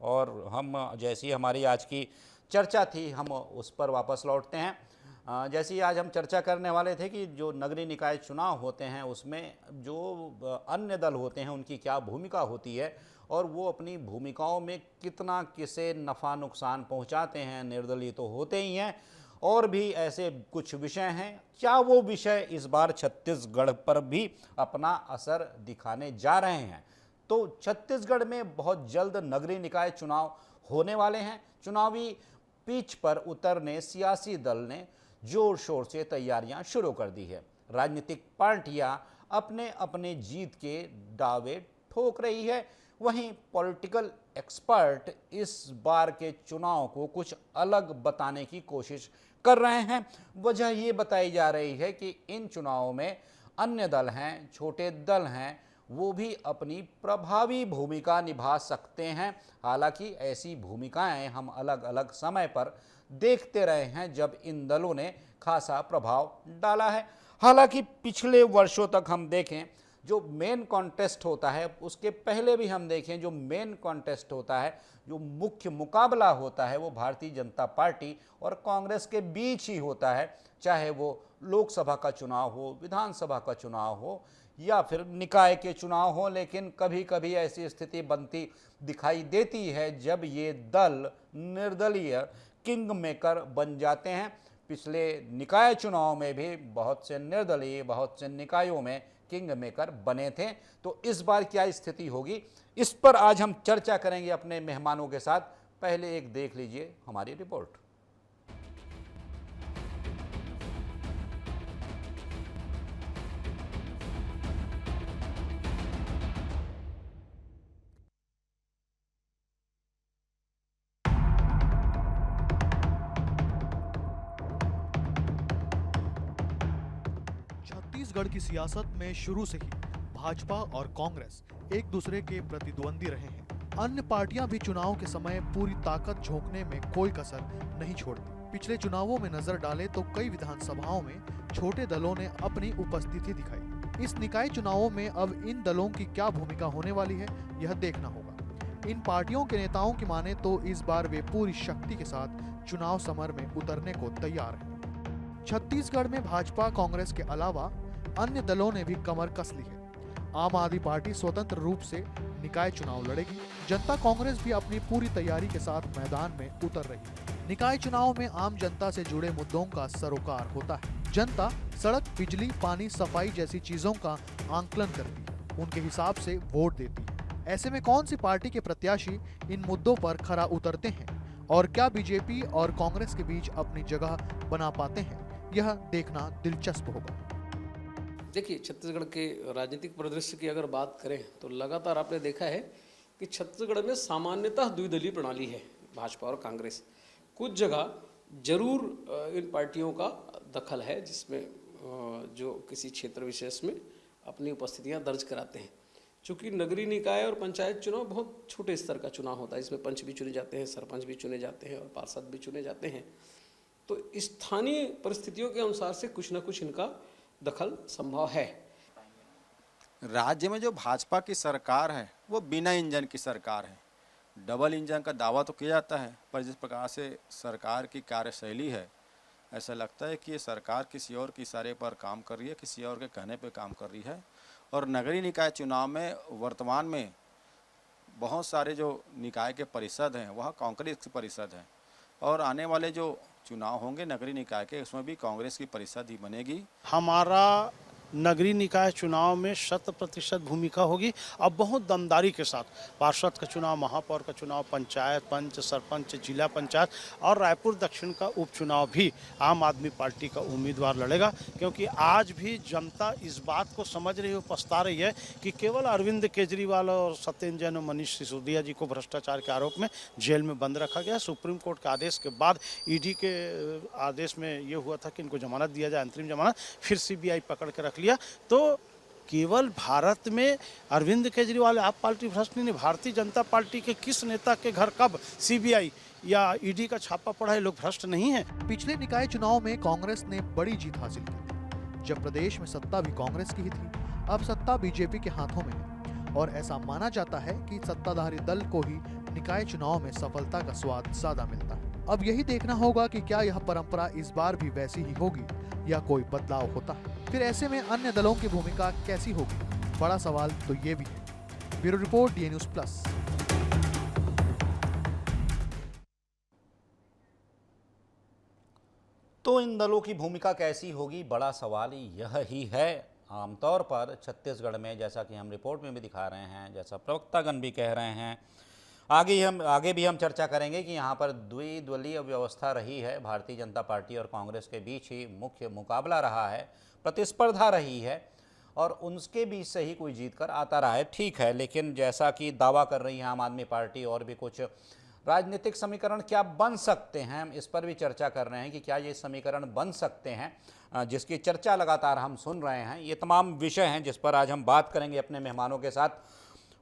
और हम जैसी हमारी आज की चर्चा थी हम उस पर वापस लौटते हैं। जैसी आज हम चर्चा करने वाले थे कि जो नगरीय निकाय चुनाव होते हैं उसमें जो अन्य दल होते हैं उनकी क्या भूमिका होती है और वो अपनी भूमिकाओं में कितना किसे नफ़ा नुकसान पहुंचाते हैं। निर्दलीय तो होते ही हैं और भी ऐसे कुछ विषय हैं। क्या वो विषय इस बार छत्तीसगढ़ पर भी अपना असर दिखाने जा रहे हैं? तो छत्तीसगढ़ में बहुत जल्द नगरीय निकाय चुनाव होने वाले हैं। चुनावी पिच पर उतरने सियासी दल ने जोर शोर से तैयारियां शुरू कर दी है। राजनीतिक पार्टियां अपने अपने जीत के दावे ठोक रही है। वहीं पॉलिटिकल एक्सपर्ट इस बार के चुनाव को कुछ अलग बताने की कोशिश कर रहे हैं। वजह ये बताई जा रही है कि इन चुनावों में अन्य दल हैं, छोटे दल हैं, वो भी अपनी प्रभावी भूमिका निभा सकते हैं। हालांकि ऐसी भूमिकाएं हम अलग अलग समय पर देखते रहे हैं जब इन दलों ने खासा प्रभाव डाला है। हालांकि पिछले वर्षों तक हम देखें जो मेन कॉन्टेस्ट होता है, उसके पहले भी हम देखें जो मेन कॉन्टेस्ट होता है, जो मुख्य मुकाबला होता है, वो भारतीय जनता पार्टी और कांग्रेस के बीच ही होता है। चाहे वो लोकसभा का चुनाव हो, विधानसभा का चुनाव हो या फिर निकाय के चुनाव हो। लेकिन कभी कभी ऐसी स्थिति बनती दिखाई देती है जब ये दल निर्दलीय किंग मेकर बन जाते हैं। पिछले निकाय चुनाव में भी बहुत से निर्दलीय बहुत से निकायों में किंग मेकर बने थे। तो इस बार क्या स्थिति होगी, इस पर आज हम चर्चा करेंगे अपने मेहमानों के साथ। पहले एक देख लीजिए हमारी रिपोर्ट। छत्तीसगढ़ की सियासत में शुरू से ही भाजपा और कांग्रेस एक दूसरे के प्रतिद्वंदी रहे हैं। अन्य पार्टियां भी चुनाव के समय पूरी ताकत झोंकने में कोई कसर नहीं छोड़ती। पिछले चुनावों में नजर डालें तो कई विधानसभाओं में छोटे दलों ने अपनी उपस्थिति दिखाई। इस निकाय चुनावों में अब इन दलों की क्या भूमिका होने वाली है, यह देखना होगा। इन पार्टियों के नेताओं की माने तो इस बार वे पूरी शक्ति के साथ चुनाव समर में उतरने को तैयार हैं। छत्तीसगढ़ में भाजपा कांग्रेस के अलावा अन्य दलों ने भी कमर कस ली है। आम आदमी पार्टी स्वतंत्र रूप से निकाय चुनाव लड़ेगी। जनता कांग्रेस भी अपनी पूरी तैयारी के साथ मैदान में उतर रही है। निकाय चुनाव में आम जनता से जुड़े मुद्दों का सरोकार होता है। जनता सड़क, बिजली, पानी, सफाई जैसी चीजों का आंकलन करती है, उनके हिसाब से वोट देती है। ऐसे में कौन सी पार्टी के प्रत्याशी इन मुद्दों पर खरा उतरते हैं और क्या बीजेपी और कांग्रेस के बीच अपनी जगह बना पाते हैं, यह देखना दिलचस्प होगा। देखिए, छत्तीसगढ़ के राजनीतिक परिदृश्य की अगर बात करें तो लगातार आपने देखा है कि छत्तीसगढ़ में सामान्यतः द्विदलीय प्रणाली है, भाजपा और कांग्रेस। कुछ जगह जरूर इन पार्टियों का दखल है जिसमें जो किसी क्षेत्र विशेष में अपनी उपस्थितियां दर्ज कराते हैं। चूँकि नगरीय निकाय और पंचायत चुनाव बहुत छोटे स्तर का चुनाव होता है, इसमें पंच भी चुने जाते हैं, सरपंच भी चुने जाते हैं और पार्षद भी चुने जाते हैं। तो स्थानीय परिस्थितियों के अनुसार से कुछ न कुछ इनका दखल संभव है। राज्य में जो भाजपा की सरकार है वो बिना इंजन की सरकार है। डबल इंजन का दावा तो किया जाता है, पर जिस प्रकार से सरकार की कार्यशैली है, ऐसा लगता है कि ये सरकार किसी और के इशारे पर काम कर रही है, किसी और के कहने पे काम कर रही है। और नगरीय निकाय चुनाव में वर्तमान में बहुत सारे जो निकाय के परिषद हैं वह कांग्रेस की परिषद हैं, और आने वाले जो चुनाव होंगे नगरीय निकाय के, उसमें भी कांग्रेस की परिषद ही बनेगी। हमारा नगरीय निकाय चुनाव में 100% भूमिका होगी। अब बहुत दमदारी के साथ पार्षद का चुनाव, महापौर का चुनाव, पंचायत, पंच, सरपंच, जिला पंचायत और रायपुर दक्षिण का उपचुनाव भी आम आदमी पार्टी का उम्मीदवार लड़ेगा। क्योंकि आज भी जनता इस बात को समझ रही है, पछता रही है कि केवल अरविंद केजरीवाल और सत्येंद्र जैन और मनीष सिसोदिया जी को भ्रष्टाचार के आरोप में जेल में बंद रखा गया। सुप्रीम कोर्ट के आदेश के बाद ईडी के आदेश में ये हुआ था कि इनको जमानत दिया जाए, अंतरिम जमानत, फिर सीबीआई पकड़ के रख लिया। तो केवल भारत में अरविंद केजरीवाल आप पार्टी भ्रष्ट नहीं, भारतीय जनता पार्टी के किस नेता के घर कब सीबीआई या ईडी का छापा पड़ा है, लोग भ्रष्ट नहीं है। पिछले निकाय चुनाव में कांग्रेस ने बड़ी जीत हासिल की थी, जब प्रदेश में सत्ता भी कांग्रेस की ही थी। अब सत्ता बीजेपी के हाथों में है और ऐसा माना जाता है कि सत्ताधारी दल को ही निकाय चुनाव में सफलता का स्वाद ज्यादा मिलता है। अब यही देखना होगा कि क्या यह परंपरा इस बार भी वैसी ही होगी या कोई बदलाव होता है। फिर ऐसे में अन्य दलों की भूमिका कैसी होगी, बड़ा सवाल तो ये भी है। Bureau report, DA news plus. तो इन दलों की भूमिका कैसी होगी, बड़ा सवाल यह ही है। आमतौर पर छत्तीसगढ़ में, जैसा कि हम रिपोर्ट में भी दिखा रहे हैं, जैसा प्रवक्तागण भी कह रहे हैं, आगे भी हम चर्चा करेंगे कि यहाँ पर द्विदलीय व्यवस्था रही है। भारतीय जनता पार्टी और कांग्रेस के बीच ही मुख्य मुकाबला रहा है, प्रतिस्पर्धा रही है और उनके बीच से ही कोई जीत कर आता रहा है, ठीक है। लेकिन जैसा कि दावा कर रही है आम आदमी पार्टी, और भी कुछ राजनीतिक समीकरण क्या बन सकते हैं, इस पर भी चर्चा कर रहे हैं कि क्या ये समीकरण बन सकते हैं, जिसकी चर्चा लगातार हम सुन रहे हैं। ये तमाम विषय हैं जिस पर आज हम बात करेंगे अपने मेहमानों के साथ।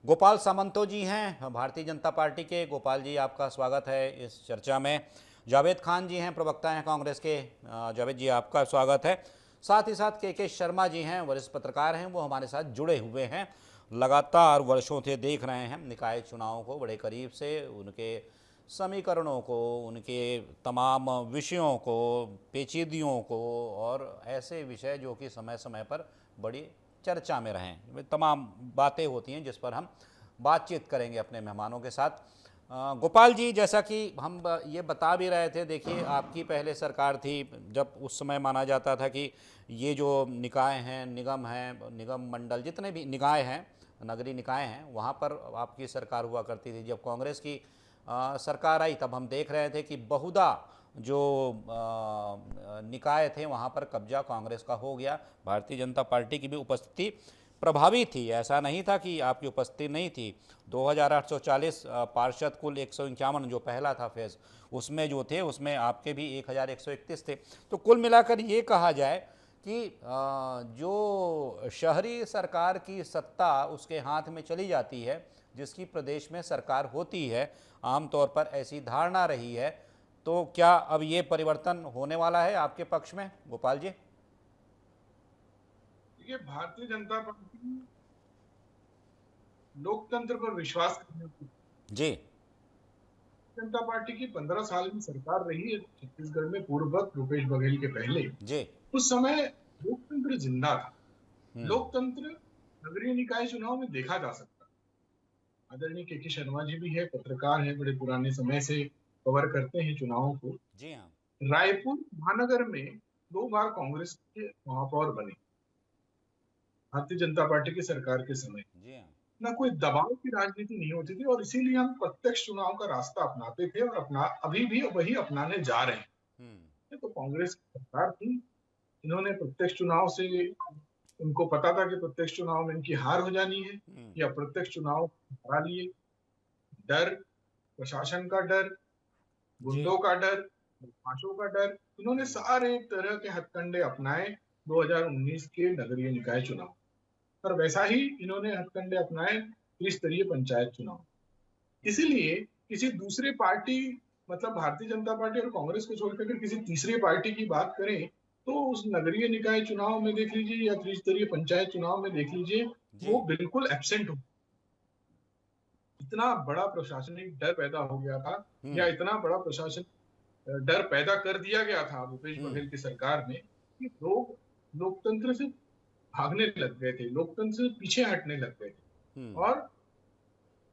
गोपाल सामंतो जी हैं भारतीय जनता पार्टी के। गोपाल जी, आपका स्वागत है इस चर्चा में। जावेद खान जी हैं, प्रवक्ता हैं कांग्रेस के। जावेद जी, आपका स्वागत है। साथ ही साथ के शर्मा जी हैं, वरिष्ठ पत्रकार हैं, वो हमारे साथ जुड़े हुए हैं, लगातार वर्षों से देख रहे हैं निकाय चुनाव को बड़े करीब से, उनके समीकरणों को, उनके तमाम विषयों को, पेचीदगियों को, और ऐसे विषय जो कि समय समय पर बड़ी चर्चा में रहें। तमाम बातें होती हैं जिस पर हम बातचीत करेंगे अपने मेहमानों के साथ। गोपाल जी, जैसा कि हम ये बता भी रहे थे, देखिए आपकी पहले सरकार थी जब उस समय माना जाता था कि ये जो निकाय हैं, निगम हैं, निगम मंडल, जितने भी निकाय हैं, नगरीय निकाय हैं, वहाँ पर आपकी सरकार हुआ करती थी। जब कांग्रेस की सरकार आई तब हम देख रहे थे कि बहुधा जो निकाय थे वहाँ पर कब्जा कांग्रेस का हो गया। भारतीय जनता पार्टी की भी उपस्थिति प्रभावी थी, ऐसा नहीं था कि आपकी उपस्थिति नहीं थी। 2840 पार्षद, कुल 151 जो पहला था फेज़, उसमें जो थे उसमें आपके भी 1131 थे। तो कुल मिलाकर ये कहा जाए कि जो शहरी सरकार की सत्ता उसके हाथ में चली जाती है, जिसकी प्रदेश में सरकार होती है, आमतौर पर ऐसी धारणा रही है। तो क्या अब ये परिवर्तन होने वाला है आपके पक्ष में, गोपाल जी? देखिए, भारतीय जनता पार्टी लोकतंत्र पर विश्वास करने की जी। जनता पार्टी की 15 साल की सरकार रही है छत्तीसगढ़ में, पूर्ववत भूपेश बघेल के पहले। जी। उस समय लोकतंत्र जिंदा था। लोकतंत्र नगरीय निकाय चुनाव में देखा जा सकता। आदरणीय के शर्मा जी भी है, पत्रकार है, बड़े पुराने समय से कवर करते हैं चुनावों को। जी हाँ। रायपुर महानगर में 2 बार कांग्रेस के महापौर बने भारतीय जनता पार्टी की सरकार के समय। जी हाँ। ना कोई दबाव की राजनीति नहीं होती थी, और इसीलिए हम प्रत्यक्ष चुनाव का रास्ता अपनाते थे और अभी भी वही अपनाने जा रहे हैं। तो कांग्रेस की सरकार थी, इन्होंने प्रत्यक्ष चुनाव से, उनको पता था कि प्रत्यक्ष चुनाव में इनकी हार हो जानी है, या प्रत्यक्ष चुनाव हरा लिए। डर, प्रशासन का डर, गुंडों का डर, बदमाशों का डर, इन्होंने सारे तरह के हथकंडे अपनाए 2019 के नगरीय निकाय चुनाव। और वैसा ही इन्होंने हथकंडे अपनाए त्रिस्तरीय पंचायत चुनाव। इसीलिए किसी दूसरे पार्टी, मतलब भारतीय जनता पार्टी और कांग्रेस को छोड़कर अगर किसी तीसरे पार्टी की बात करें तो उस नगरीय निकाय चुनाव में देख लीजिए या त्रिस्तरीय पंचायत चुनाव में देख लीजिए, वो बिल्कुल एब्सेंट हो। इतना बड़ा प्रशासनिक डर पैदा हो गया था, या इतना बड़ा प्रशासन डर पैदा कर दिया गया था भूपेश बघेल की सरकार में, कि लोग लोकतंत्र से भागने लग गए थे, लोकतंत्र से पीछे हटने लग गए थे। और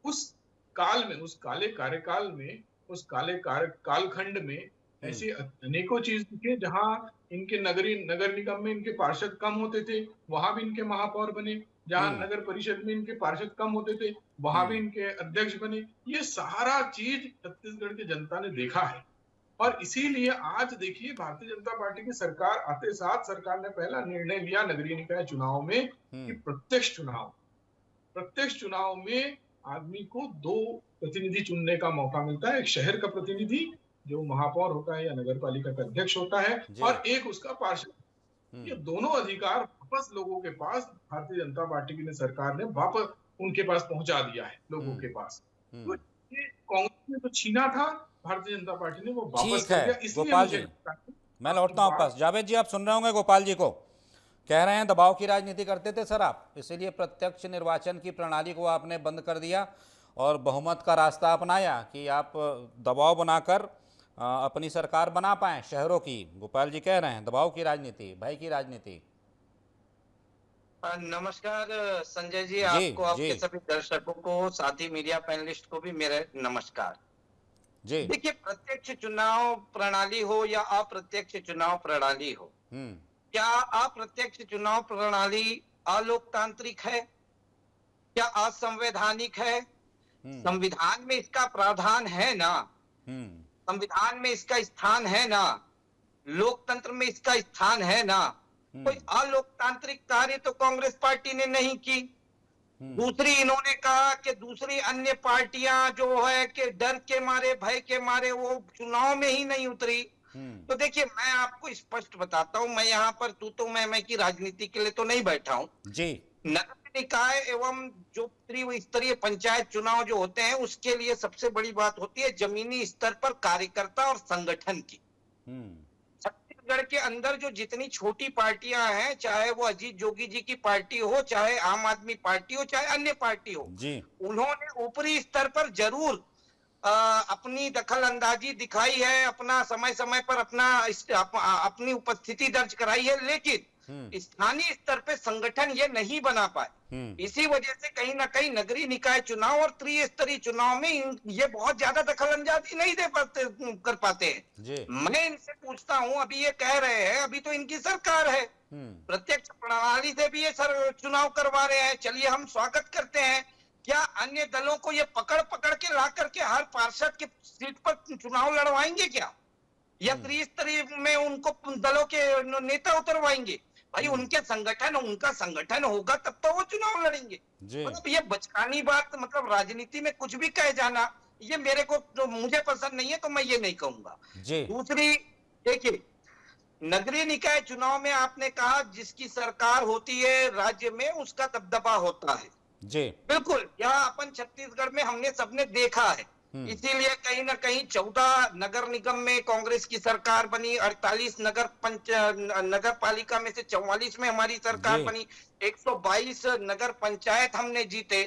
उस काल में, उस काले कार्यकाल में, उस काले कालखंड में ऐसी अनेकों चीज दिखे, जहां इनके नगर निगम में इनके पार्षद कम होते थे, वहां भी इनके महापौर बने। जहां नगर परिषद में इनके पार्षद कम होते थे, वहां भी इनके अध्यक्ष बने। ये सारा चीज छत्तीसगढ़ की जनता ने देखा है, और इसीलिए आज देखिए भारतीय जनता पार्टी की सरकार आते साथ सरकार ने पहला निर्णय लिया नगरीय निकाय चुनाव में कि प्रत्यक्ष चुनाव में आदमी को 2 प्रतिनिधि चुनने का मौका मिलता है। एक शहर का प्रतिनिधि जो महापौर होता है या नगर पालिका का अध्यक्ष होता है, और एक उसका पार्षद। ये दोनों अधिकार वापस लोगों के पास भारतीय जनता पार्टी की सरकार ने वापस उनके पास पहुंचा दिया है, लोगों के पास। तो ये कांग्रेस ने तो छीना था, भारतीय जनता पार्टी ने वो वापस कर दिया। इसलिए गोपाल जी, मैं लौटता हूँ वापस। जावेद जी, आप सुन रहे होंगे गोपाल जी को, कह रहे हैं दबाव की राजनीति करते थे सर आप, इसीलिए प्रत्यक्ष निर्वाचन की प्रणाली को आपने बंद कर दिया और बहुमत का रास्ता अपनाया कि आप दबाव बनाकर अपनी सरकार बना पाएं शहरों की। गोपाल जी कह रहे हैं दबाव की राजनीति, भय की राजनीति। नमस्कार संजय जी, जी आपको, जी आपके सभी दर्शकों को, साथ ही मीडिया पैनलिस्ट को भी मेरे नमस्कार। जी। देखिए, प्रत्यक्ष चुनाव प्रणाली हो या अप्रत्यक्ष चुनाव प्रणाली हो, क्या अप्रत्यक्ष चुनाव प्रणाली अलोकतांत्रिक है? क्या असंवैधानिक है? संविधान में इसका प्रावधान है ना? संविधान में इसका स्थान है ना? लोकतंत्र में इसका स्थान है ना? कोई अलोकतांत्रिक कार्य तो कांग्रेस पार्टी ने नहीं की। दूसरी, इन्होंने कहा कि दूसरी अन्य पार्टियां जो है कि डर के मारे, भय के मारे वो चुनाव में ही नहीं उतरी। तो देखिए, मैं आपको स्पष्ट बताता हूं, मैं यहाँ पर तू तो मैं की राजनीति के लिए तो नहीं बैठा हूं जी। नगर निकाय एवं जो त्रिस्तरीय पंचायत चुनाव जो होते हैं, उसके लिए सबसे बड़ी बात होती है जमीनी स्तर पर कार्यकर्ता और संगठन की। छत्तीसगढ़ के अंदर जो जितनी छोटी पार्टियां हैं, चाहे वो अजीत जोगी जी की पार्टी हो, चाहे आम आदमी पार्टी हो, चाहे अन्य पार्टी हो, उन्होंने ऊपरी स्तर पर जरूर अपनी दखल अंदाजी दिखाई है, अपना समय समय पर अपनी उपस्थिति दर्ज कराई है, लेकिन स्थानीय स्तर पे संगठन ये नहीं बना पाए। इसी वजह से कहीं ना कहीं नगरीय निकाय चुनाव और त्रिस्तरीय चुनाव में ये बहुत ज्यादा दखल अंदाजी नहीं कर पाते हैं। मैं इनसे पूछता हूं, अभी ये कह रहे हैं, अभी तो इनकी सरकार है, प्रत्यक्ष प्रणाली से भी ये चुनाव करवा रहे हैं, चलिए हम स्वागत करते हैं। क्या अन्य दलों को ये पकड़ पकड़ के ला करके हर पार्षद के सीट पर चुनाव लड़वाएंगे क्या? या त्रिस्तरीय में उनको दलों के नेता उतरवाएंगे? भाई, उनका संगठन होगा तब तो वो चुनाव लड़ेंगे। मतलब ये बचकानी बात, मतलब राजनीति में कुछ भी कह जाना, ये मेरे को तो मुझे पसंद नहीं है, तो मैं ये नहीं कहूंगा। दूसरी, देखिए, नगरीय निकाय चुनाव में आपने कहा जिसकी सरकार होती है राज्य में, उसका दबदबा होता है। जी बिल्कुल, यह अपन छत्तीसगढ़ में हमने सबने देखा है। इसीलिए कहीं ना कहीं 14 नगर निगम में कांग्रेस की सरकार बनी, 48 नगर पालिका में से 44 में हमारी सरकार बनी, 122 नगर पंचायत हमने जीते।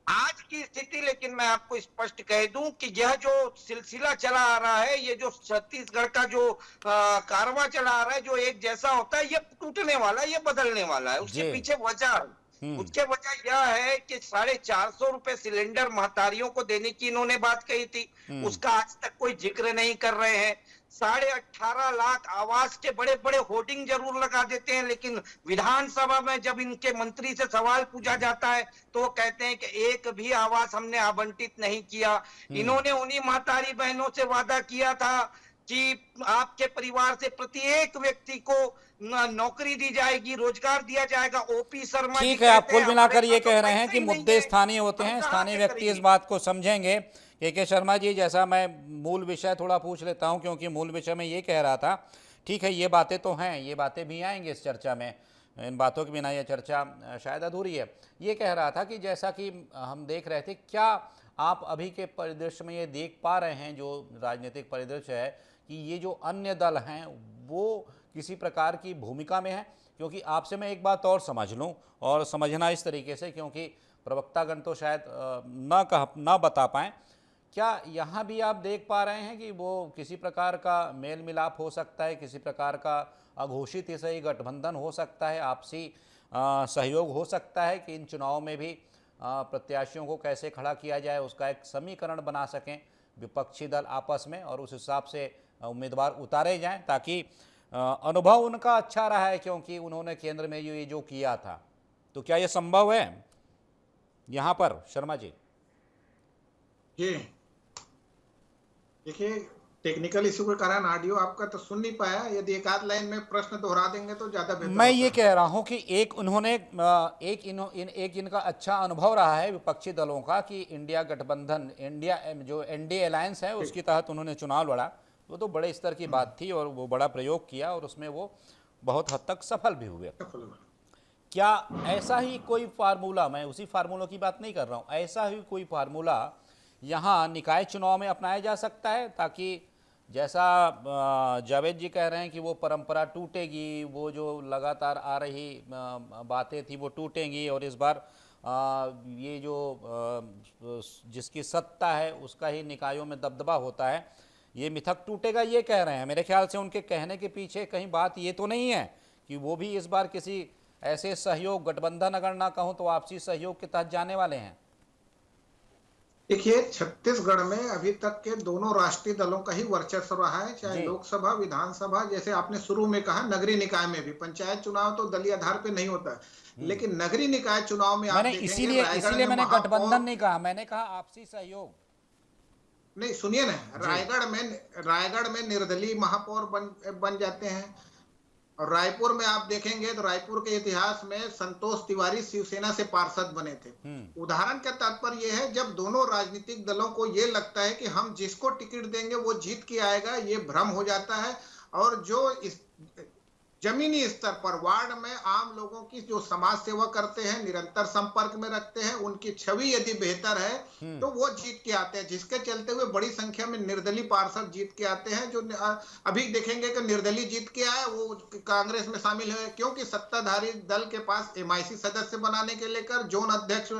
आज की स्थिति, लेकिन मैं आपको स्पष्ट कह दूं कि यह जो सिलसिला चला आ रहा है, ये जो छत्तीसगढ़ का जो कारवां चला आ रहा है, जो एक जैसा होता है, ये टूटने वाला है, ये बदलने वाला है। उसके पीछे वजह यह है कि 450 रुपए सिलेंडर महतारियों को देने की इन्होंने बात कही थी, उसका आज तक कोई जिक्र नहीं कर रहे हैं। 18.5 लाख आवास के बड़े बड़े होर्डिंग जरूर लगा देते हैं, लेकिन विधानसभा में जब इनके मंत्री से सवाल पूछा जाता है तो वो कहते हैं कि एक भी आवास हमने आवंटित नहीं किया। इन्होंने उन्हीं महतारी बहनों से वादा किया था कि आपके परिवार से प्रत्येक व्यक्ति को नौकरी दी जाएगी, रोजगार दिया जाएगा। ओपी शर्मा, ठीक है, आप कुल मिलाकर ये कह रहे हैं कि मुद्दे स्थानीय होते हैं, स्थानीय व्यक्ति इस बात को समझेंगे। के शर्मा जी, जैसा मैं मूल विषय थोड़ा पूछ लेता हूं, क्योंकि मूल विषय में ये कह रहा था, ठीक है ये बातें तो हैं, ये बातें भी आएंगे इस चर्चा में, इन बातों के बिना ये चर्चा शायद अधूरी है। ये कह रहा था कि जैसा कि हम देख रहे थे, क्या आप अभी के परिदृश्य में ये देख पा रहे हैं, जो राजनीतिक परिदृश्य है, कि ये जो अन्य दल हैं वो किसी प्रकार की भूमिका में है? क्योंकि आपसे मैं एक बात और समझ लूं, और समझना इस तरीके से, क्योंकि प्रवक्तागण तो शायद ना बता पाएँ, क्या यहाँ भी आप देख पा रहे हैं कि वो किसी प्रकार का मेल मिलाप हो सकता है, किसी प्रकार का अघोषित ही सही गठबंधन हो सकता है, आपसी सहयोग हो सकता है कि इन चुनाव में भी प्रत्याशियों को कैसे खड़ा किया जाए, उसका एक समीकरण बना सकें विपक्षी दल आपस में, और उस हिसाब से उम्मीदवार उतारे जाएं, ताकि अनुभव उनका अच्छा रहा है, क्योंकि उन्होंने केंद्र में ये जो किया था। तो क्या ये संभव है यहाँ पर, शर्मा जी? जी देखिए, टेक्निकल इशू के कारण ऑडियो आपका तो सुन नहीं पाया। यदि एक आध लाइन में प्रश्न दोहरा देंगे तो ज्यादा बेहतर। मैं ये कह रहा हूं कि एक इनका अच्छा अनुभव रहा है विपक्षी दलों का कि इंडिया गठबंधन, जो एनडीए अलायंस है उसके तहत उन्होंने चुनाव लड़ा। वो तो बड़े स्तर की बात थी और वो बड़ा प्रयोग किया और उसमें वो बहुत हद तक सफल भी हुए। क्या ऐसा ही कोई फार्मूला, मैं उसी फार्मूला की बात नहीं कर रहा हूँ, ऐसा ही कोई फार्मूला यहाँ निकाय चुनाव में अपनाया जा सकता है, ताकि जैसा जावेद जी कह रहे हैं कि वो परंपरा टूटेगी, वो जो लगातार आ रही बातें थी वो टूटेंगी, और इस बार ये जो जिसकी सत्ता है उसका ही निकायों में दबदबा होता है, ये मिथक टूटेगा, ये कह रहे हैं। मेरे ख्याल से उनके कहने के पीछे कहीं बात ये तो नहीं है कि वो भी इस बार किसी ऐसे सहयोग, गठबंधन अगर ना कहूं तो आपसी सहयोग के तहत जाने वाले हैं। देखिए, छत्तीसगढ़ में अभी तक के दोनों राष्ट्रीय दलों का ही वर्चस्व रहा है, चाहे लोकसभा, विधानसभा, जैसे आपने शुरू में कहा नगरीय निकाय में भी। पंचायत चुनाव तो दलीय आधार पे नहीं होता है, लेकिन नगरीय निकाय चुनाव में आप मैंने देखेंगे इसीलिए मैंने गठबंधन नहीं कहा, मैंने कहा आपसी सहयोग। नहीं, सुनिए ना, रायगढ़ में निर्दलीय महापौर बन जाते हैं। और रायपुर में आप देखेंगे तो रायपुर के इतिहास में संतोष तिवारी शिवसेना से पार्षद बने थे। उदाहरण का तात्पर्य यह है, जब दोनों राजनीतिक दलों को ये लगता है कि हम जिसको टिकट देंगे वो जीत के आएगा, ये भ्रम हो जाता है। और जो इस जमीनी स्तर पर वार्ड में आम लोगों की जो समाज सेवा करते हैं, निरंतर संपर्क में रखते हैं, उनकी छवि यदि बेहतर है तो वो जीत के आते हैं, जिसके चलते हुए बड़ी संख्या में निर्दलीय पार्षद जीत के आते हैं। जो अभी देखेंगे कि निर्दलीय जीत के आए वो कांग्रेस में शामिल हुए, क्योंकि सत्ताधारी दल के पास MIC सदस्य बनाने के लेकर जोन अध्यक्ष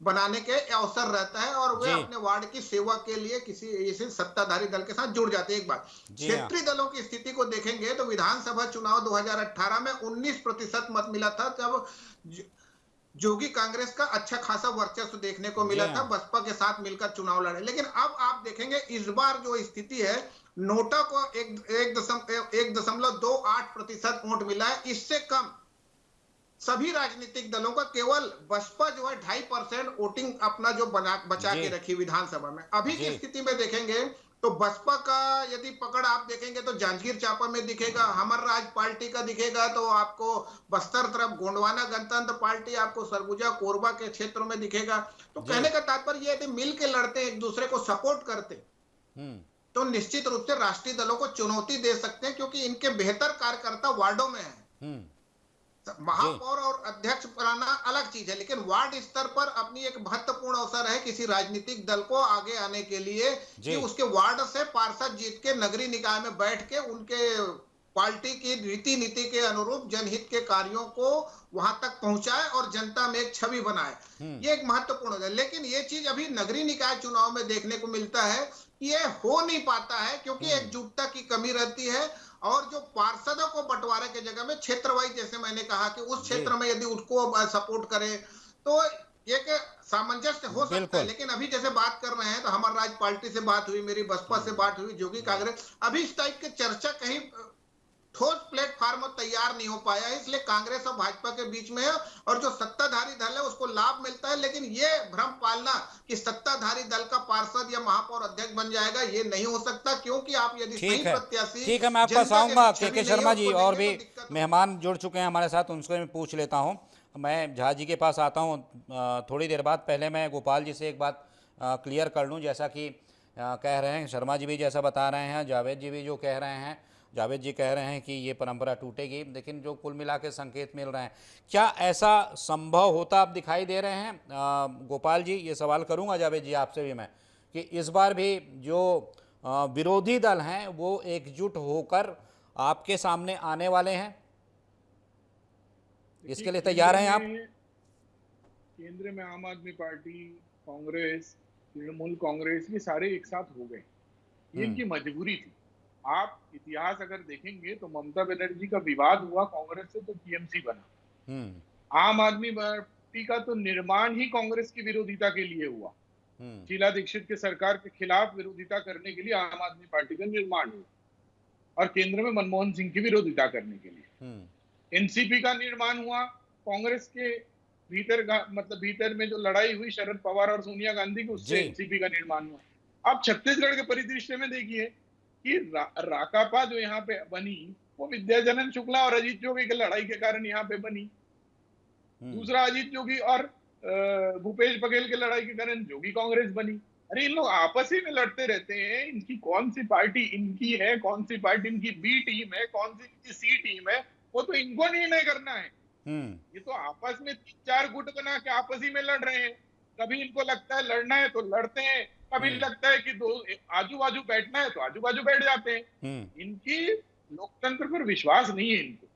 बनाने के अवसर रहता है, और वे अपने वार्ड की सेवा के लिए किसी सत्ताधारी दल के साथ जुड़ जाते हैं। एक बार क्षेत्रीय दलों की स्थिति को देखेंगे तो विधानसभा चुनाव 2018 में 19% मत मिला था, जब जोगी कांग्रेस का अच्छा खासा वर्चस्व देखने को मिला था, बसपा के साथ मिलकर चुनाव लड़े। लेकिन अब आप देखेंगे इस बार जो स्थिति है, नोटा को 1.28% वोट मिला है, इससे कम सभी राजनीतिक दलों का केवल बसपा जो है 2.5% वोटिंग अपना जो बचा के रखी विधानसभा में। अभी की स्थिति में देखेंगे तो बसपा का यदि पकड़ आप देखेंगे तो जांजगीर चांपा में दिखेगा, हमर राज पार्टी का दिखेगा, तो आपको बस्तर तरफ गोंडवाना गणतंत्र पार्टी, आपको सरगुजा कोरबा के क्षेत्रों में दिखेगा। तो कहने का तात्पर्य यह है, मिल के लड़ते, एक दूसरे को सपोर्ट करते, तो निश्चित रूप से राष्ट्रीय दलों को चुनौती दे सकते हैं, क्योंकि इनके बेहतर कार्यकर्ता वार्डों में है। महापौर और अध्यक्ष बनाना अलग चीज है, लेकिन वार्ड स्तर पर अपनी एक महत्वपूर्ण अवसर है किसी राजनीतिक दल को आगे आने के लिए कि उसके वार्ड से पार्षद जीत के नगरीय निकाय में बैठ के उनके पार्टी की रीति नीति के अनुरूप जनहित के कार्यों को वहां तक पहुंचाए और जनता में एक छवि बनाए। ये एक महत्वपूर्ण है, लेकिन ये चीज अभी नगरीय निकाय चुनाव में देखने को मिलता है कि ये हो नहीं पाता है, क्योंकि एकजुटता की कमी रहती है। और जो पार्षदों को बंटवारे के जगह में क्षेत्र वाइज, जैसे मैंने कहा कि उस क्षेत्र में यदि उसको सपोर्ट करे तो एक सामंजस्य हो सकता है। लेकिन अभी जैसे बात कर रहे हैं तो हमारे राज पार्टी से बात हुई, मेरी बसपा से बात हुई, जोगी कांग्रेस, अभी इस टाइप की चर्चा कहीं ठोस प्लेटफॉर्म तैयार नहीं हो पाया है, इसलिए कांग्रेस और भाजपा के बीच में है, और जो सत्ताधारी दल है उसको लाभ मिलता है। लेकिन ये भ्रम पालना कि सत्ताधारी दल का पार्षद या महापौर अध्यक्ष बन जाएगा, ये नहीं हो सकता, क्योंकि आप यदि सही प्रत्याशी। ठीक है, मैं आपका आऊंगा के शर्मा जी, और भी मेहमान जुड़ चुके हैं हमारे साथ, उनसे मैं पूछ लेता हूँ। मैं झा जी के पास आता हूँ थोड़ी देर बाद। पहले मैं गोपाल जी से एक बात क्लियर कर लूँ, जैसा कि कह रहे हैं शर्मा जी भी जैसा बता रहे हैं, जावेद जी भी जो कह रहे हैं, जावेद जी कह रहे हैं कि ये परंपरा टूटेगी, लेकिन जो कुल मिला के संकेत मिल रहे हैं, क्या ऐसा संभव होता अब दिखाई दे रहे हैं? गोपाल जी, ये सवाल करूंगा जावेद जी आपसे भी मैं, कि इस बार भी जो विरोधी दल हैं वो एकजुट होकर आपके सामने आने वाले हैं, इसके लिए तैयार हैं आप? केंद्र में आम आदमी पार्टी, कांग्रेस, तृणमूल कांग्रेस, ये सारे एक साथ हो गए, ये इनकी मजबूरी थी। आप इतिहास अगर देखेंगे तो ममता बनर्जी का विवाद हुआ कांग्रेस से तो टीएमसी बना। आम आदमी पार्टी का तो निर्माण ही कांग्रेस की विरोधिता के लिए हुआ। शीला दीक्षित के सरकार के खिलाफ विरोधिता करने के लिए आम आदमी पार्टी का निर्माण हुआ, और केंद्र में मनमोहन सिंह की विरोधिता करने के लिए एनसीपी का निर्माण हुआ। कांग्रेस के भीतर में जो लड़ाई हुई शरद पवार और सोनिया गांधी की, उससे एनसीपी का निर्माण हुआ। अब छत्तीसगढ़ के परिदृश्य में देखिए कि राकापा जो यहाँ पे बनी वो विद्याजनन शुक्ला और अजीत जोगी की लड़ाई के कारण यहाँ पे बनी। दूसरा अजीत जोगी और भूपेश बघेल की लड़ाई के कारण जोगी कांग्रेस बनी। अरे इन लोग आपस ही में लड़ते रहते हैं, इनकी कौन सी पार्टी इनकी है, कौन सी पार्टी इनकी बी टीम है, कौन सी इनकी सी टीम है, वो तो इनको निर्णय करना है। ये तो आपस में 3-4 गुट बना के आपस ही में लड़ रहे हैं। कभी इनको लगता है लड़ना है तो लड़ते हैं, कभी लगता है कि दो आजू बाजू बैठना है तो आजू बाजू बैठ जाते हैं। इनकी लोकतंत्र पर विश्वास नहीं है इनको।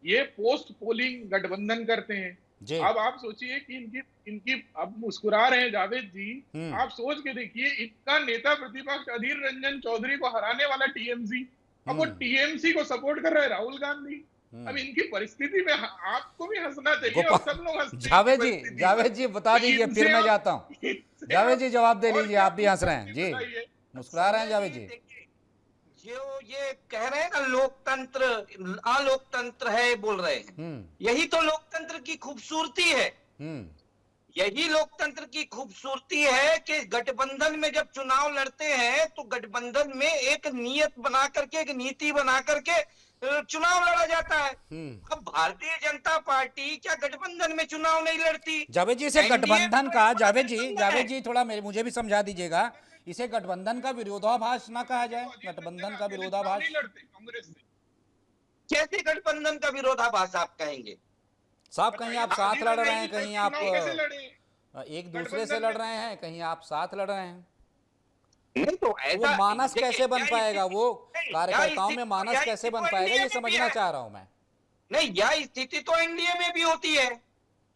ये पोस्ट पोलिंग गठबंधन करते हैं, जी। अब आप सोचिए कि इनकी इनकी अब मुस्कुरा रहे हैं जावेद जी, आप सोच के देखिए, इनका नेता प्रतिपक्ष अधीर रंजन चौधरी को हराने वाला टीएमसी, अब वो टीएमसी को सपोर्ट कर रहे हैं राहुल गांधी। अब इनकी परिस्थिति में आपको भी हंसना चाहिए और सब लोग हंसते हैं इनकी परिस्थिति में। जावेद जी बता तो दीजिए, फिर इनसे मैं आप- जाता हूँ। इनसे जावेद जी जवाब दे और लीजिए, क्या आप भी हंस रहे हैं पूछ जी, सकते हैं, मुस्कुरा रहे हैं जावेद जी। देखिए, जो ये कह रहे हैं ना लोकतंत्र अलोकतंत्र है बोल रहे हैं, यही तो लोकतंत्र की खूबसूरती है। यही लोकतंत्र की खूबसूरती है कि गठबंधन में जब चुनाव लड़ते हैं तो गठबंधन में एक नियत बना करके, एक नीति बना करके चुनाव लड़ा जाता है। अब भारतीय जनता पार्टी क्या गठबंधन में चुनाव नहीं लड़ती? जावेद जी, इसे एनडीए गठबंधन में का, तो जावेद जी, गठबंधन जावेद है। जी थोड़ा मुझे भी समझा दीजिएगा, इसे गठबंधन का विरोधाभास ना कहा जाए, गठबंधन का विरोधाभास। नहीं लड़ते कांग्रेस से। कैसे गठबंधन का विरोधाभास आप कहेंगे? साहब कहीं आप साथ लड़ रहे हैं, कहीं आप चुनाव कैसे लड़े? एक दूसरे से लड़ रहे हैं, कहीं आप साथ लड़ रहे हैं। नहीं तो वो ऐसा मानस देखिए, कैसे बन क्या पाएगा, स्थिति- वो नहीं, कार्यकर्ताओं क्या में स्थिति- मानस क्या कैसे स्थिति बन तो पाएगा, एनडीए ये में भी समझना है। चाह रहा हूं मैं। नहीं, यह स्थिति तो एनडीए में भी होती है।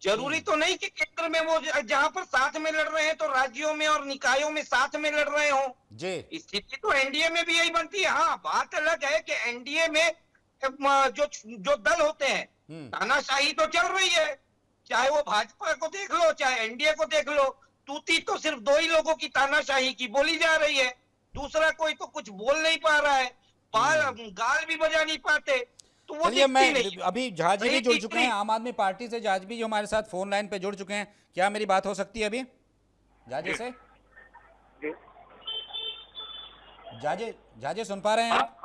जरूरी तो नहीं कि केंद्र में वो जहां पर साथ में लड़ रहे हैं तो राज्यों में और निकायों में साथ में लड़ रहे हो। जी। स्थिति तो एनडीए में भी यही बनती है। हाँ, बात अलग है कि एनडीए में जो दल होते हैं, तानाशाही तो चल रही है। चाहे वो भाजपा को देख लो, चाहे एनडीए को देख लो, तूती तो सिर्फ दो ही लोगों की तानाशाही की बोली जा रही है। दूसरा कोई तो कुछ बोल नहीं पा रहा है, गाल भी बजा नहीं पाते, तो वो चलिए, मैं दिखती नहीं। अभी झा जी भी नहीं जुड़ दिखती। चुके हैं, आम आदमी पार्टी से झा जी भी जो हमारे साथ फोन लाइन पे जुड़ चुके हैं। क्या मेरी बात हो सकती है अभी झा जी से? झा जी सुन पा रहे हैं आप?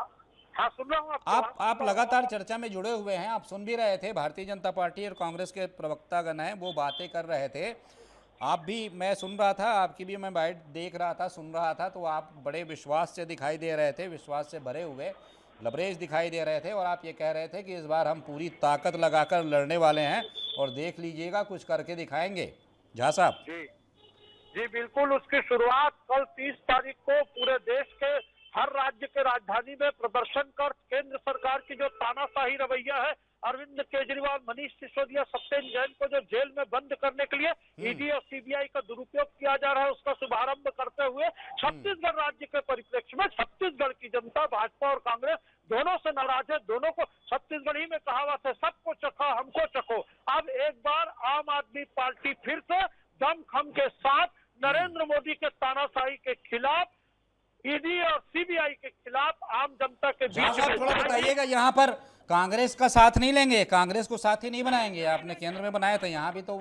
हाँ, सुन रहा हूँ आप लगातार चर्चा में जुड़े हुए हैं, आप सुन भी रहे थे, भारतीय जनता पार्टी और कांग्रेस के प्रवक्तागण हैं वो बातें कर रहे थे, आप भी, मैं सुन रहा था, आपकी भी मैं बाइट देख रहा था, सुन रहा था, तो आप बड़े विश्वास से दिखाई दे रहे थे, विश्वास से भरे हुए लबरेज दिखाई दे रहे थे, और आप ये कह रहे थे कि इस बार हम पूरी ताकत लगाकर लड़ने वाले हैं और देख लीजिएगा कुछ करके दिखाएंगे। झा साहब जी जी बिल्कुल, उसकी शुरुआत कल 30 तारीख को पूरे देश के हर राज्य के राजधानी में प्रदर्शन कर केंद्र सरकार की जो तानाशाही रवैया है, अरविंद केजरीवाल, मनीष सिसोदिया, सत्येंद्र जैन को जो जेल में बंद करने के लिए ईडी और सीबीआई का दुरुपयोग किया जा रहा है, उसका शुभारंभ करते हुए छत्तीसगढ़ राज्य के परिप्रेक्ष्य में छत्तीसगढ़ की जनता भाजपा और कांग्रेस दोनों से नाराज है। दोनों को छत्तीसगढ़ी में कहावत है, सबको चखा हमको चखो। अब एक बार आम आदमी पार्टी फिर से दमखम के साथ नरेंद्र मोदी के तानाशाही के खिलाफ, ईडी और सीबीआई के खिलाफ आम जनता के झा बीच साहब थोड़ा बताइएगा, यहाँ पर कांग्रेस का साथ नहीं लेंगे, कांग्रेस को साथ ही नहीं बनाएंगे, आपने केंद्र में बनाया था, यहाँ भी तो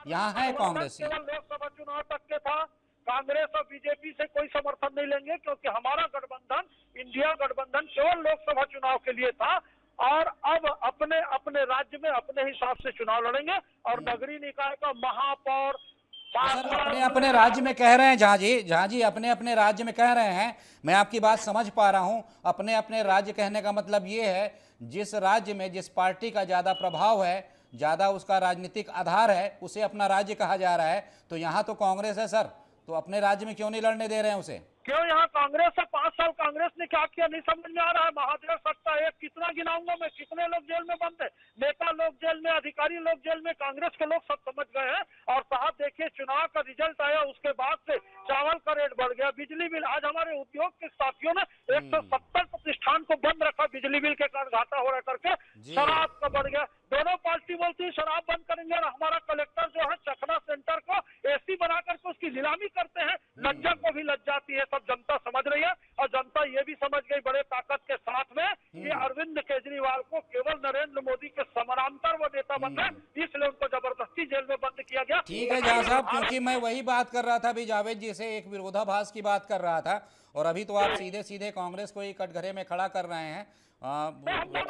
यहाँ है कांग्रेस ही। केवल लोकसभा चुनाव तक के था, कांग्रेस और बीजेपी से कोई समर्थन नहीं लेंगे, क्योंकि हमारा गठबंधन इंडिया गठबंधन केवल लोकसभा चुनाव के लिए था, और अब अपने अपने राज्य में अपने हिसाब से चुनाव लड़ेंगे, और नगरीय निकाय का महापौर सर अपने अपने राज्य में कह रहे हैं झा जी अपने अपने राज्य में कह रहे हैं, मैं आपकी बात समझ पा रहा हूं। अपने अपने राज्य कहने का मतलब ये है जिस राज्य में जिस पार्टी का ज़्यादा प्रभाव है, ज़्यादा उसका राजनीतिक आधार है, उसे अपना राज्य कहा जा रहा है। तो यहाँ तो कांग्रेस है सर, तो अपने राज्य में क्यों नहीं लड़ने दे रहे हैं उसे? क्यों यहाँ कांग्रेस है? 5 साल कांग्रेस ने क्या किया नहीं समझ में आ रहा है। महादेव सत्ता एक, कितना गिनाऊंगा मैं, कितने लोग जेल में बंद है, नेता लोग जेल में, अधिकारी लोग जेल में, कांग्रेस के लोग सब समझ गए हैं। और साहब देखिए, चुनाव का रिजल्ट आया, उसके बाद से चावल का रेट बढ़ गया, बिजली बिल, आज हमारे उद्योग के साथियों ने 170 प्रतिष्ठान को बंद रखा बिजली बिल के कारण घाटा हो रहा करके। शराब का बढ़ गया, दोनों पार्टी बोलती है शराब बंद करेंगे, और हमारा कलेक्टर जो है चखना सेंटर को एसी बना करके उसकी नीलामी करते हैं। लज्जा को भी लज्जा आती है, सब जनता समझ रही है, और जनता ये भी समझ गई बड़े ताकत के साथ में कि अरविंद केजरीवाल को केवल नरेंद्र मोदी के समानांतर वो नेता बन रहे, इसलिए उनको जबरदस्ती जेल में बंद किया गया। ठीक है झा साहब, क्योंकि मैं वही बात कर रहा था अभी, जावेद जी से एक विरोधाभास की बात कर रहा था, और अभी तो आप सीधे सीधे कांग्रेस को ही कटघरे में खड़ा कर रहे हैं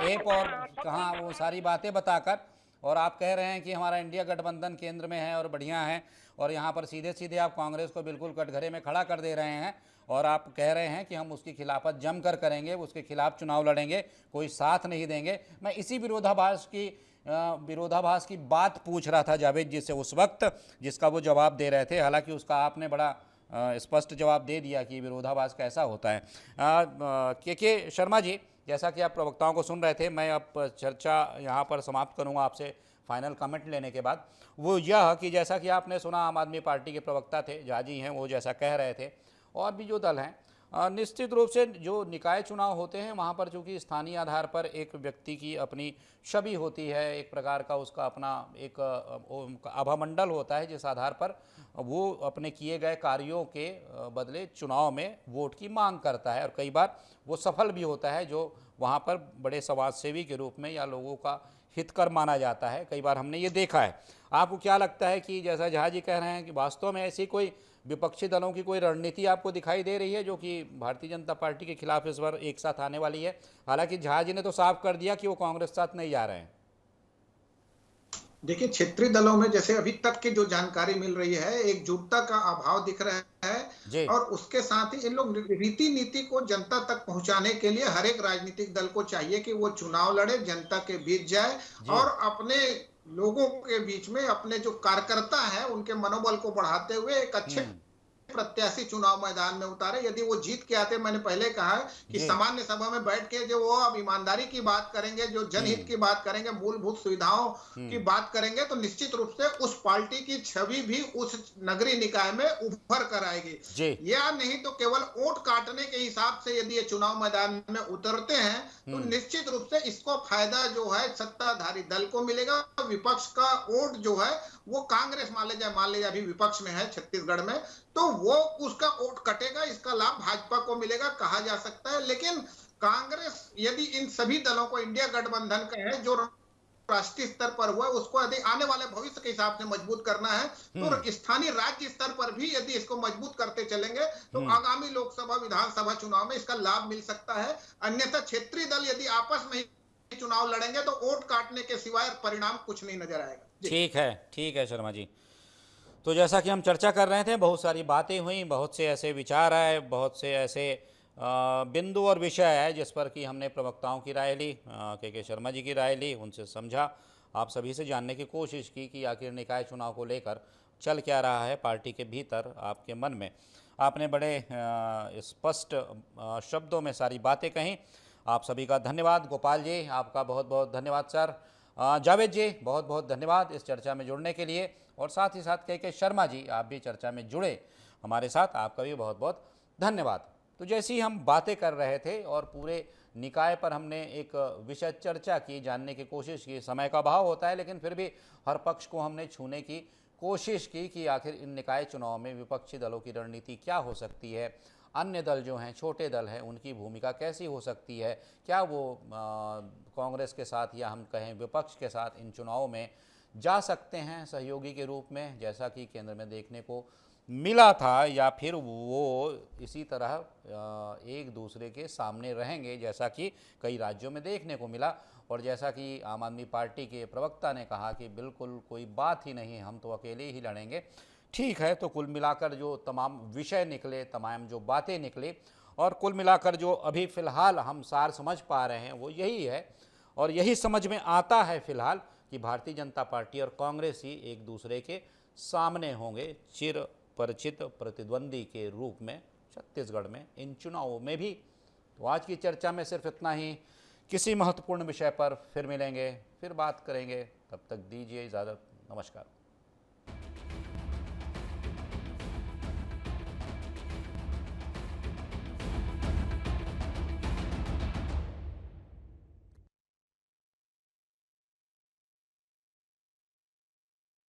एक और कहाँ वो सारी बातें बताकर, और आप कह रहे हैं कि हमारा इंडिया गठबंधन केंद्र में है और बढ़िया है, और यहाँ पर सीधे सीधे आप कांग्रेस को बिल्कुल कटघरे में खड़ा कर दे रहे हैं, और आप कह रहे हैं कि हम उसकी खिलाफत जमकर करेंगे, उसके खिलाफ चुनाव लड़ेंगे, कोई साथ नहीं देंगे। मैं इसी विरोधाभास की बात पूछ रहा था जावेद जी से उस वक्त, जिसका वो जवाब दे रहे थे। हालांकि उसका आपने बड़ा स्पष्ट जवाब दे दिया कि विरोधाभास कैसा होता है। के शर्मा जी, जैसा कि आप प्रवक्ताओं को सुन रहे थे, मैं अब चर्चा यहाँ पर समाप्त करूँगा, आपसे फाइनल कमेंट लेने के बाद, वो यह कि जैसा कि आपने सुना आम आदमी पार्टी के प्रवक्ता थे झा जी हैं, वो जैसा कह रहे थे, और भी जो दल हैं, निश्चित रूप से जो निकाय चुनाव होते हैं वहाँ पर चूँकि स्थानीय आधार पर एक व्यक्ति की अपनी छवि होती है, एक प्रकार का उसका अपना एक आभामंडल होता है जिस आधार पर वो अपने किए गए कार्यों के बदले चुनाव में वोट की मांग करता है, और कई बार वो सफल भी होता है, जो वहाँ पर बड़े समाजसेवी के रूप में या लोगों का हितकर माना जाता है। कई बार हमने ये देखा है। आपको क्या लगता है कि जैसा झा जी कह रहे हैं कि वास्तव में ऐसी कोई विपक्षी दलों की कोई रणनीति आपको दिखाई दे रही है जो कि भारतीय जनता पार्टी के खिलाफ इस बार एक साथ आने वाली है? हालांकि झा जी ने तो साफ कर दिया कि वो कांग्रेस साथ नहीं जा रहे हैं। देखिए, क्षेत्रीय दलों में जैसे अभी तक की जो जानकारी मिल रही है, एकजुटता का अभाव दिख रहा है, और उसके साथ ही इन लोग रीति नीति को जनता तक पहुंचाने के लिए हर एक राजनीतिक दल को चाहिए कि वो चुनाव लड़े, जनता के बीच जाए और अपने लोगों के बीच में अपने जो कार्यकर्ता है उनके मनोबल को बढ़ाते हुए एक अच्छे प्रत्याशी चुनाव मैदान में उतारे। यदि वो जीत के आते, मैंने पहले कहा कि सामान्य सभा में बैठ के जो वो अब ईमानदारी की बात करेंगे, जो जनहित की बात करेंगे, मूलभूत सुविधाओं की बात करेंगे, तो निश्चित रूप से उस पार्टी की छवि भी उस नगरीय निकाय में उभर कर आएगी। या नहीं तो केवल वोट काटने के हिसाब से यदि ये चुनाव मैदान में उतरते हैं तो निश्चित रूप से इसको फायदा जो है सत्ताधारी दल को मिलेगा। विपक्ष का वोट जो है वो कांग्रेस मान लीजिए अभी विपक्ष में है छत्तीसगढ़ में, तो वो उसका वोट कटेगा, इसका लाभ भाजपा को मिलेगा कहा जा सकता है। लेकिन कांग्रेस यदि इन सभी दलों को इंडिया गठबंधन का है जो राष्ट्रीय स्तर पर हुआ, उसको यदि आने वाले भविष्य के हिसाब से मजबूत करना है तो स्थानीय राज्य स्तर पर भी यदि इसको मजबूत करते चलेंगे तो आगामी लोकसभा विधानसभा चुनाव में इसका लाभ मिल सकता है। अन्यथा क्षेत्रीय दल यदि आपस में चुनाव लड़ेंगे तो वोट काटने के सिवाय परिणाम कुछ नहीं नजर आएगा। ठीक है शर्मा जी। तो जैसा कि हम चर्चा कर रहे थे, बहुत सारी बातें हुई, बहुत से ऐसे विचार आए, बहुत से ऐसे बिंदु और विषय है जिस पर कि हमने प्रवक्ताओं की राय ली, के शर्मा जी की राय ली, उनसे समझा, आप सभी से जानने की कोशिश की कि आखिर निकाय चुनाव को लेकर चल क्या रहा है पार्टी के भीतर आपके मन में। आपने बड़े स्पष्ट शब्दों में सारी बातें कहीं। आप सभी का धन्यवाद। गोपाल जी, आपका बहुत बहुत धन्यवाद सर। जावेद जी, बहुत बहुत धन्यवाद इस चर्चा में जुड़ने के लिए, और साथ ही साथ के शर्मा जी, आप भी चर्चा में जुड़े हमारे साथ, आपका भी बहुत बहुत धन्यवाद। तो जैसे ही हम बातें कर रहे थे और पूरे निकाय पर हमने एक विषय चर्चा की, जानने की कोशिश की, समय का अभाव होता है लेकिन फिर भी हर पक्ष को हमने छूने की कोशिश की कि आखिर इन निकाय चुनाव में विपक्षी दलों की रणनीति क्या हो सकती है, अन्य दल जो हैं, छोटे दल हैं, उनकी भूमिका कैसी हो सकती है, क्या वो कांग्रेस के साथ या हम कहें विपक्ष के साथ इन चुनावों में जा सकते हैं सहयोगी के रूप में, जैसा कि केंद्र में देखने को मिला था, या फिर वो इसी तरह एक दूसरे के सामने रहेंगे जैसा कि कई राज्यों में देखने को मिला। और जैसा कि आम आदमी पार्टी के प्रवक्ता ने कहा कि बिल्कुल कोई बात ही नहीं, हम तो अकेले ही लड़ेंगे। ठीक है, तो कुल मिलाकर जो तमाम विषय निकले, तमाम जो बातें निकली, और कुल मिलाकर जो अभी फ़िलहाल हम सार समझ पा रहे हैं वो यही है, और यही समझ में आता है फ़िलहाल कि भारतीय जनता पार्टी और कांग्रेस ही एक दूसरे के सामने होंगे चिर परिचित प्रतिद्वंदी के रूप में छत्तीसगढ़ में इन चुनावों में भी। तो आज की चर्चा में सिर्फ इतना ही। किसी महत्वपूर्ण विषय पर फिर मिलेंगे, फिर बात करेंगे। तब तक दीजिए इजाज़त। नमस्कार।